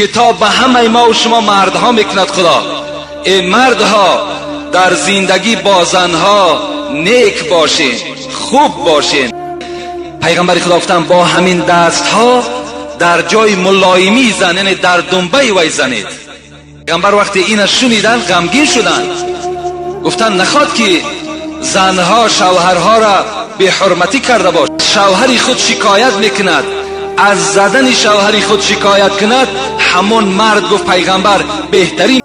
خطاب به همه ما و شما مردها میکند خدا. ای مردها در زندگی با زنها نیک باشین، خوب باشین. پیغمبر خدا گفتن با همین دستها در جای ملایمی زن، یعنی در دنبه وی زنید. پیغمبر وقتی این شنیدن غمگین شدن، گفتن نخواد که زنها شوهرها را به حرمتی کرده باش. شوهری خود شکایت میکند، از زدن شوهری خود شکایت کند، همون مرد گفت پیغمبر بهترین.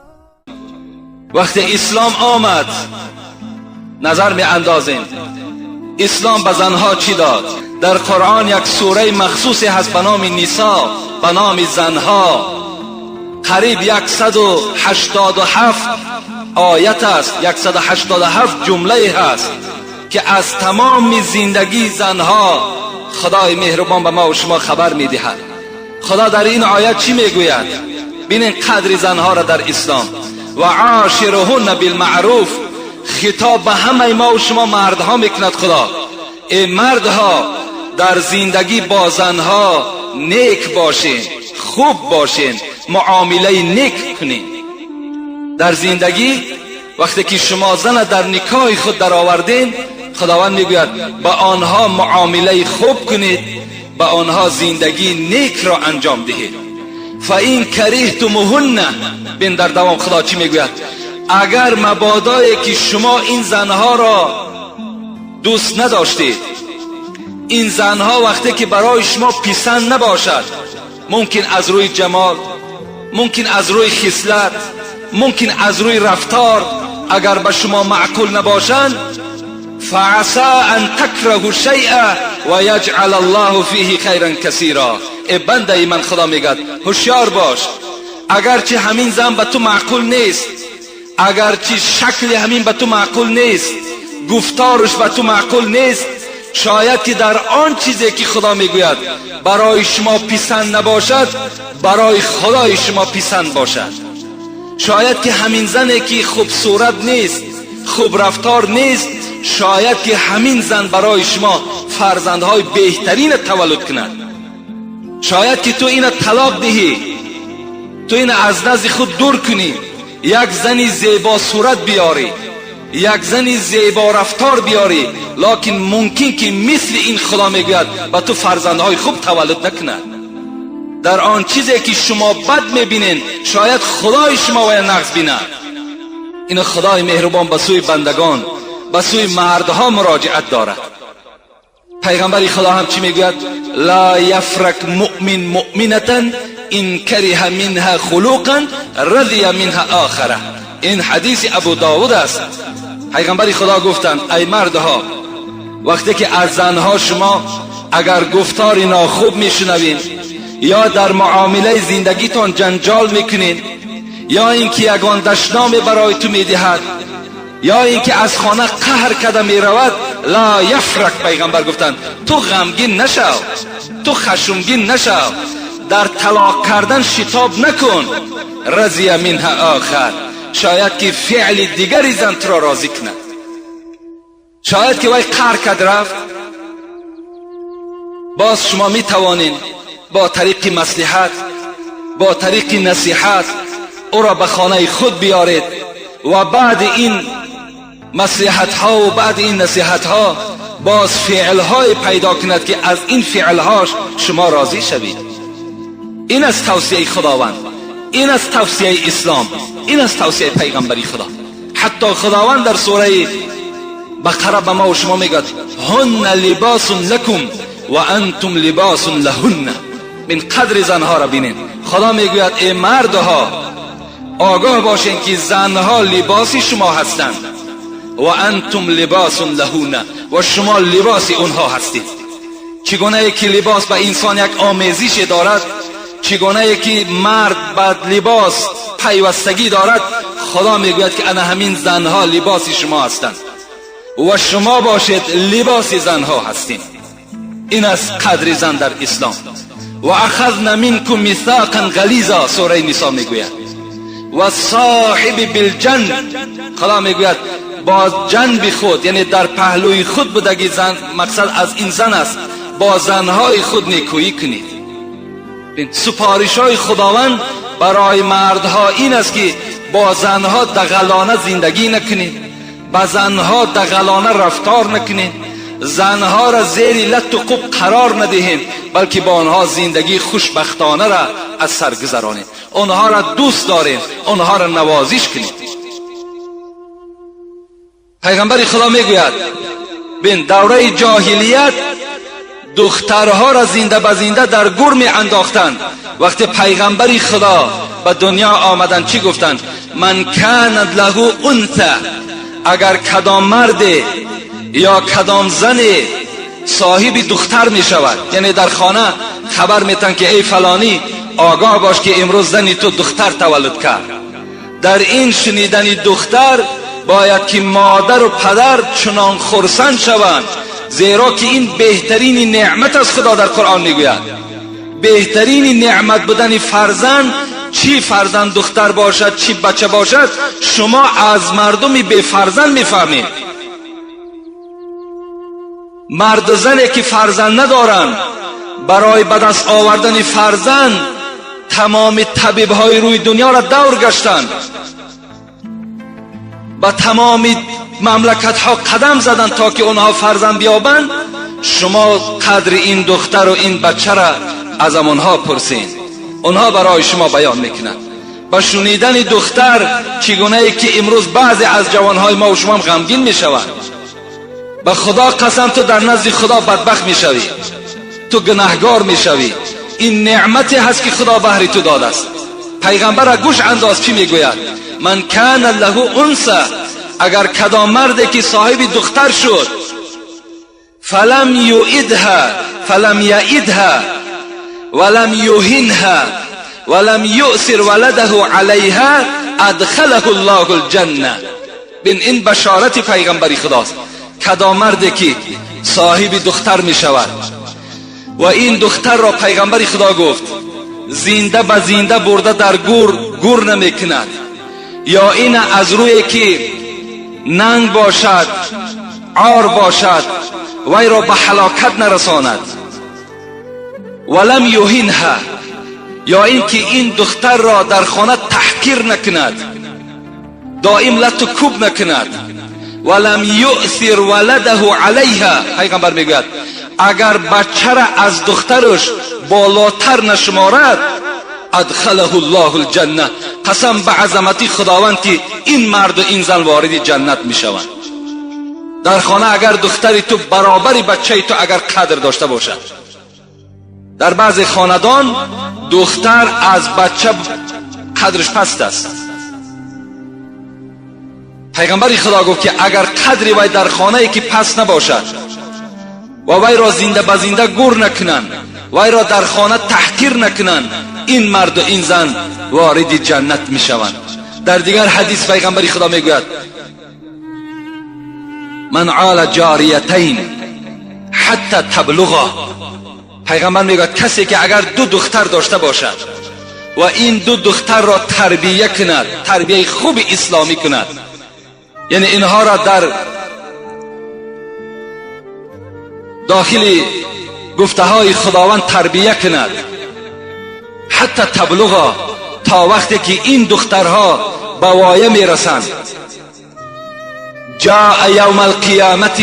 وقتی اسلام آمد نظر می اندازیم اسلام به زنها چی داد. در قرآن یک سوره مخصوصی هست به نام نساء، به نام زنها. قریب 187 آیت است، 187 جمله هست که از تمام زندگی زنها خدای مهربان به ما و شما خبر میدهد. خدا در این آیت چی میگوید؟ ببینید قدر زنها را در اسلام. و عاشرهن بالمعروف، خطاب به همه ما و شما مردها میکند خدا. ای مردها در زندگی با زنها نیک باشین، خوب باشین، معامله نیک کنین. در زندگی وقتی که شما زن در نکاح خود در آوردین، خداوند میگوید با آنها معامله خوب کنید، با آنها زندگی نیک را انجام دهید. فَإِنْ كَرِهْتُمُوهُنَّ، بین در دوام خدا چی میگوید؟ اگر مبادایی که شما این زنها را دوست نداشتید، این زنها وقتی که برای شما پسند نباشد، ممکن از روی جمال، ممکن از روی خصلت، ممکن از روی رفتار اگر به شما معقول نباشند، فعسى ان تکرهوا شیئا و یجعل الله فیه خیرا کثیرا. ای بنده من، خدا میگه هوشیار باش، اگرچه همین زن به تو معقول نیست، اگرچه شکل همین به تو معقول نیست، گفتارش به تو معقول نیست، شاید که در آن چیزی که خدا میگوید برای شما پسند نباشد، برای خدای شما پسند باشد. شاید که همین زنی که خوب صورت نیست، خوب رفتار نیست، شاید که همین زن برای شما فرزندهای بهترین تولد کند. شاید که تو این طلاق دهی، تو این از نزد خود دور کنی، یک زنی زیبا صورت بیاری، یک زنی زیبا رفتار بیاری، لکن ممکن که مثل این خدا میگوید با تو فرزندهای خوب تولد نکند. در آن چیزی که شما بد میبینین، شاید خدای شما و نقص بیند. این خدای مهربان به سوی بندگان، به سوی مردها مراجعت دارد. پیغمبر خدا هم چی میگوید؟ لا یفرق مؤمن مؤمنة ان کره منها خلقا رضی منها آخره. این حدیث ابو داود است. پیغمبر خدا گفتند ای مردها، وقتی که از زنها شما اگر گفتار ناخوب میشنوین، یا در معامله زندگیتون جنجال میکنین، یا اینکه یگان دشنام برای تو میدهد، یا اینکه از خانه قهر کرده میرود، لا یفرق، پیغمبر گفتند تو غمگین نشو، تو خشمگین نشو، در طلاق کردن شتاب نکن، رضی منها آخر، شاید که فعل دیگری زن تو را راضی کند. شاید که وی قهر کرد رفت، باز شما می توانین با طریق مصلحت، با طریق نصیحت او را به خانه خود بیارید و بعد این مصلحت ها و بعد این نصیحت ها باز فعل های پیدا کند که از این فعل هاش شما راضی شوید. این از توصیه خداوند، این از توصیه اسلام، این از توصیه پیغمبری خدا. حتی خداوند در سوره بقره به ما و شما میگه هن لباس لکم و انتم لباس لهن. من قدر زنها را بینین. خدا میگوید ای مردها آگاه باشین که زنها لباسی شما هستند و انتم لباس لهن، و شما لباس اونها هستید. چگونه که لباس به انسان یک آمیزش دارد، چگونه که مرد به لباس پیوستگی دارد، خدا میگوید که انا همین زنها لباس شما هستند و شما باشید لباس زنها هستید. این از قدر زن در اسلام. و اخذنا منکم میثاقا غلیظا، سوره نساء میگوید و صاحب بالجنب، خدا میگوید با جنب خود، یعنی در پهلوی خود بودگی زن، مقصد از این زن است، با زنهای خود نیکویی کنید. سپارش های خداوند برای مردها این است که با زنها دغلانه زندگی نکنید، با زنها دغلانه رفتار نکنید، زنها را زیر لت و قب قرار ندهید، بلکه با آنها زندگی خوشبختانه را از سر گذرانید، آنها را دوست دارید، آنها را نوازش کنید. پیغمبر خدا میگوید بین دوره جاهلیت دخترها را زنده به زنده در گور می انداختند. وقتی پیغمبر خدا به دنیا آمدن چی گفتند؟ من کانت له انثى، اگر کدام مرد یا کدام زن صاحب دختر می شود، یعنی در خانه خبر میتن که ای فلانی آگاه باش که امروز زنی تو دختر تولد کرد، در این شنیدن دختر باید که مادر و پدر چنان خرسند شوند، زیرا که این بهترین نعمت از خدا در قرآن میگوید. بهترین نعمت بودن فرزند، چی فرزند دختر باشد چی بچه باشد، شما از مردم بی فرزند میفهمید. مرد و زنی که فرزند ندارند برای به دست آوردن فرزند تمام طبیب های روی دنیا را دور گشتند، با تمام مملکت ها قدم زدند تا که اونها فرزند بیابند. شما قدر این دختر و این بچه را از اونها پرسین، اونها برای شما بیان میکنند. با شنیدن دختر چگونه ای که امروز بعضی از جوانهای ما و شما غمگین میشوند. به خدا قسم تو در نزد خدا بدبخت میشوی، تو گناهگار میشوی. این نعمتی هست که خدا بهر تو داده است. پیغمبر گوش انداز چی میگوید؟ من کان له انثى، اگر کدام مردی که صاحب دختر شد فلم یعدها ولم یهنها ولم یؤثر ولده علیها ادخله الله الجنه. بین این بشارت پیغمبر خداست. کدام مردی که صاحب دختر می شود و این دختر را پیغمبر خدا گفت زنده به زنده برده در گور نمی کند، یا این از روی که ننگ باشد عار باشد وی را به هلاکت نرساند، ولم یهنها، یا این که این دختر را در خانه تحقیر نکند، دائم لط و کوب نکند، ولم یؤثر ولده علیها. پیغمبر میگوید اگر بچه را از دخترش بالاتر نشمارد ادخله الله الجنه، قسم به عظمتی خداوند که این مرد و این زن وارد جنت میشوند. در خانه اگر دختری تو برابری بچه تو اگر قدر داشته باشد، در بعضی خاندان دختر از بچه قدرش پست است. پیغمبر خدا گفت که اگر قدری وی در خانه ای که پست نباشد و وی را زنده به زنده گور نکنند، وی را در خانه تحقیر نکنند، این مرد و این زن وارد جنت می شوند. در دیگر حدیث پیغمبر خدا می گوید من عال جاریتین حتی تبلغا. پیغمبر می گوید کسی که اگر دو دختر داشته باشد و این دو دختر را تربیه کند، تربیه خوب اسلامی کند، یعنی اینها را در داخل گفته های خداوند تربیه کند، حتی تبلغا، تا وقتی که این دخترها به وایه میرسند، جاء یوم القیامت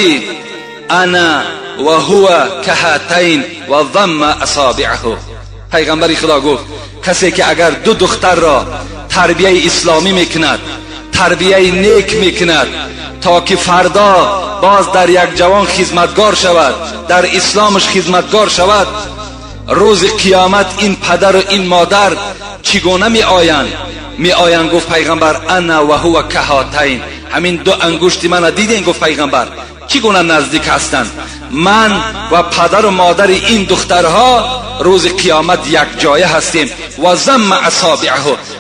انا و هو کهاتین و ضم اصابعه. پیغمبر خدا گفت کسی که اگر دو دختر را تربیه اسلامی میکند، تربیه نیک میکند، تا که فردا باز در یک جوان خدمتگار شود، در اسلامش خدمتگار شود، روز قیامت این پدر و این مادر چگونه می آیند گفت پیغمبر انا و هو کهاتین، همین دو انگشت من دیدین گفت پیغمبر چگونه نزدیک هستند، من و پدر و مادر این دخترها روز قیامت یک جایه هستیم. و ضم اصابعه،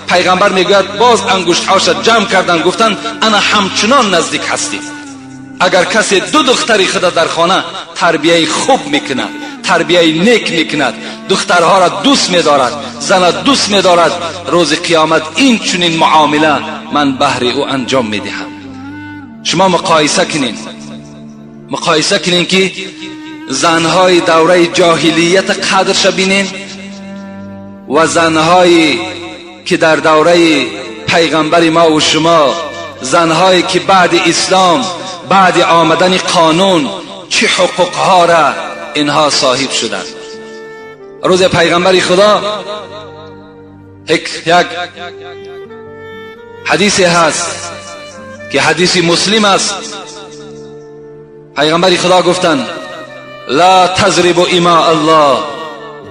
پیغمبر میگوید باز انگشت هاش جمع کردن گفتن انا همچنان نزدیک هستیم. اگر کسی دو دختری خدا در خانه تربیه خوب میکند، تربیه نیک میکند، دخترها را دوست میدارد، زن دوست میدارد، روز قیامت این چنین معامله من بهر او انجام میدهم. شما مقایسه کنین که زنهای دوره جاهلیت قدرش بینین و زنهایی که که در دوره پیغمبر ما و شما زنهایی که بعد اسلام، بعد آمدن قانون، چه حقوقها را اینها صاحب شدند. روز پیغمبر خدا یک حدیثی هست که حدیث مسلم است. پیغمبر خدا گفتند لا تضربوا اماء الله.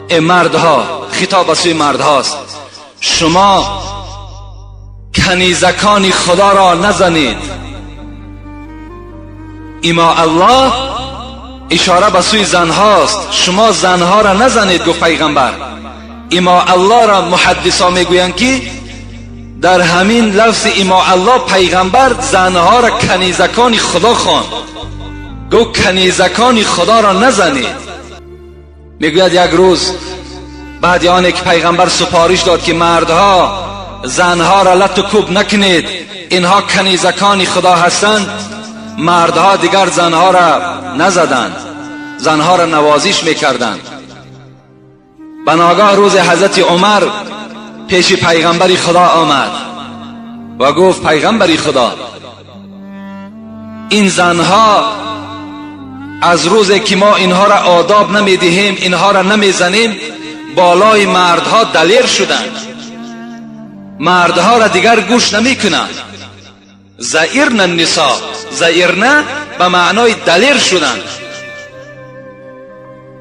ای مردها، خطاب به سوی مردهاست، شما کنیزکان خدا را نزنید. اماء الله اشاره به سوی زنهاست، شما زنها را نزنید. گفت پیغمبر. اماء الله را محدثا میگویند که در همین لفظ اماء الله پیغمبر زنها را کنیزکان خدا خواند. گفت کنیزکان خدا را نزنید. میگوید یک روز بعد آنکه که پیغمبر سفارش داد که مردها زنها را لط و کوب نکنید، اینها کنیزکان خدا هستند، مردها دیگر زنها را نزدند، زنها را نوازش میکردند. بناگاه روز حضرت عمر پیش پیغمبر خدا آمد و گفت پیغمبر خدا، این زنها از روزی که ما اینها را آداب نمیدهیم، اینها را نمیزنیم، بالای مردها دلیر شدند، مردها را دیگر گوش نمیکنند. زائرن النساء، زائرن به معنای دلیر شدند.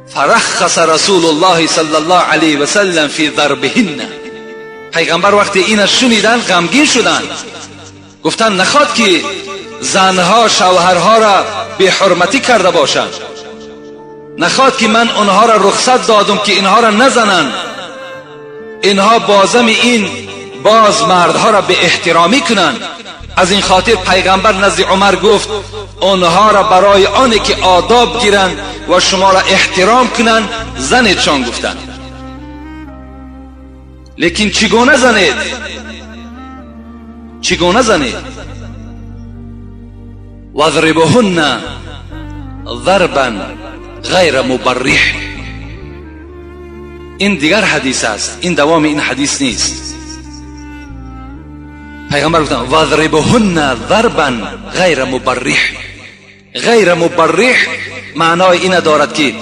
فرخص رسول الله صلی الله علیه و سلم فی ضربهن. پیغمبر وقتی این شنیدن غمگین شدند، گفتند نخواد که زنها شوهرها را به حرمتی کرده باشند، نخواد که من اونها را رخصت دادم که اینها را نزنند، اینها بازم این باز مردها را به احترامی کنند. از این خاطر پیغمبر نزد عمر گفت اونها را برای آنه که آداب گیرند و شما را احترام کنند زنیدشان گفتند. لیکن چگونه زنید؟ چگونه زنید؟ واضربوهن ضربا غیر مبرح. این دیگر حدیث است، این دوام این حدیث نیست. پیغمبر گفتن واضربوهن ضربا غیر مبرح. غیر مبرح معنای این دارد که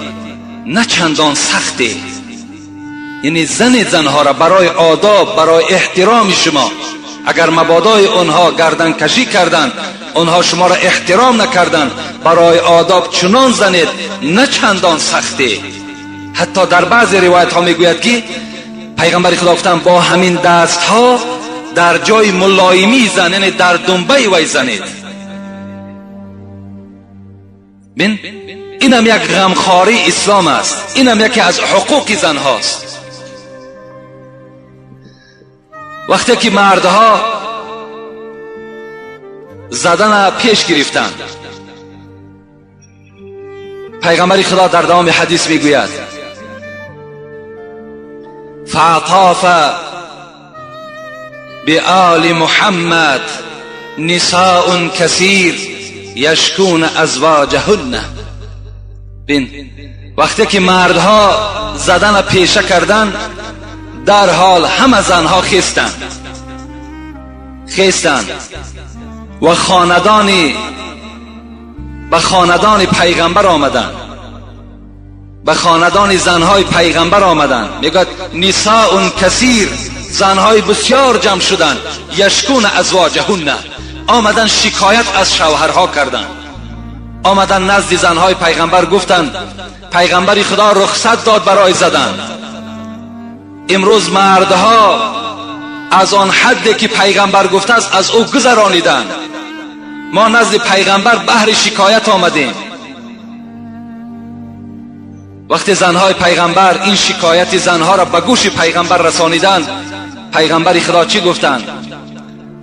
نه چندان سخته، یعنی زنها را برای آداب، برای احترام شما، اگر مبادای اونها گردن کشی کردند، اونها شما را احترام نکردند، برای آداب چنان زنید نه چندان سخته. حتی در بعض روایت ها میگوید که پیغمبر خدا گفتند با همین دست ها در جای ملایمی زن، یعنی در دنبه وی زنید. بین اینم یک غمخواری اسلام است، اینم یکی از حقوق زن هاست. وقتی که مردها زدن پیش گرفتند، پیغمبر خدا در دوام حدیث میگوید فاطاف بآل محمد نساء کثیر یشکون ازواجهن. بین وقتی که مردها زدن پیشه کردند، در حال همه زنها خیستند و به خاندان پیغمبر آمدند، به خاندان زنهای پیغمبر آمدند. میگوید نساء کثیر، زنهای بسیار جمع شدند. یشکون ازواجهن، آمدن شکایت از شوهرها کردند، آمدن نزد زنهای پیغمبر گفتند پیغمبر خدا رخصت داد برای زدن. امروز مردها از آن حدی که پیغمبر گفته است از او گذرانیدند. ما نزد پیغمبر بهر شکایت آمدیم. وقتی زنهای پیغمبر این شکایت زنها را به گوش پیغمبر رسانیدند، پیغمبر خدا چی گفتند؟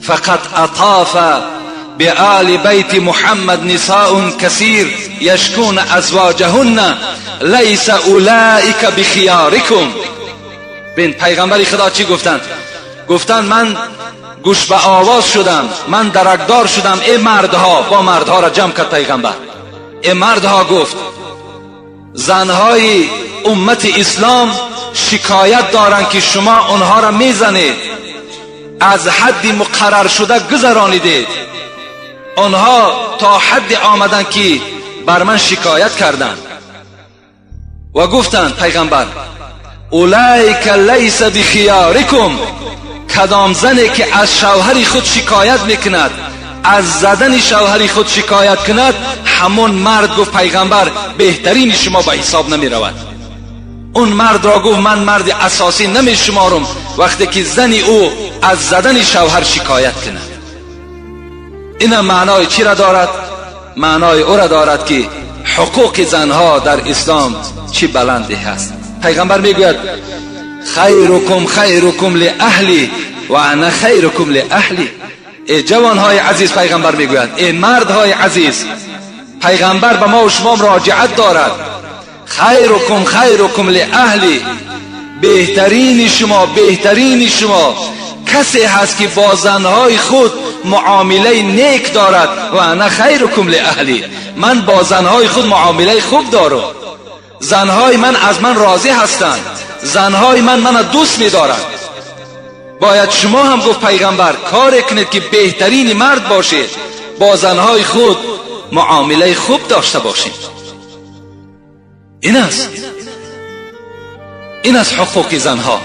فقط اطاف بآل بیت محمد نساء کثیر یشکون ازواجهن لیس اولئک بخیارکم. بین پیغمبر خدا چی گفتند؟ گفتند من گوش به آواز شدم، من درکدار شدم. ای مردها، با مردها را جمع کرد پیغمبر. ای مردها گفت زنهای امت اسلام شکایت دارند که شما اونها را میزنید، از حد مقرر شده گذرانیدید. آنها تا حد آمدن که بر من شکایت کردند و گفتند پیغمبر اولئک لیس بخیارکم، کدام زنی که از شوهر خود شکایت میکند، از زدن شوهر خود شکایت کند، همون مرد گفت پیغمبر بهترین شما به حساب نمی رود. اون مرد را گفت من مرد اساسی نمی شمارم وقتی که زنی او از زدن شوهر شکایت کند. این معنای چی را دارد؟ معنای او را دارد که حقوق زنها در اسلام چی بلندی هست. پیغمبر میگوید خیرکم خیرکم لاهلی و انا خیرکم لاهلی. ای جوانهای عزیز، پیغمبر میگوید ای مردهای عزیز، پیغمبر به ما و شما مراجعت دارد. خیرکم خیرکم لاهلی، بهترین شما کسی هست که با زنهای خود معامله نیک دارد. و انا خیرکم لاهلی، من با زنهای خود معامله خوب دارم. زنهای من از من راضی هستند، زنهای من دوست می‌دارند. باید شما هم گفت پیغمبر کار کنید که بهترین مرد باشید، با زنهای خود معامله خوب داشته باشید. این است حقوق زنها.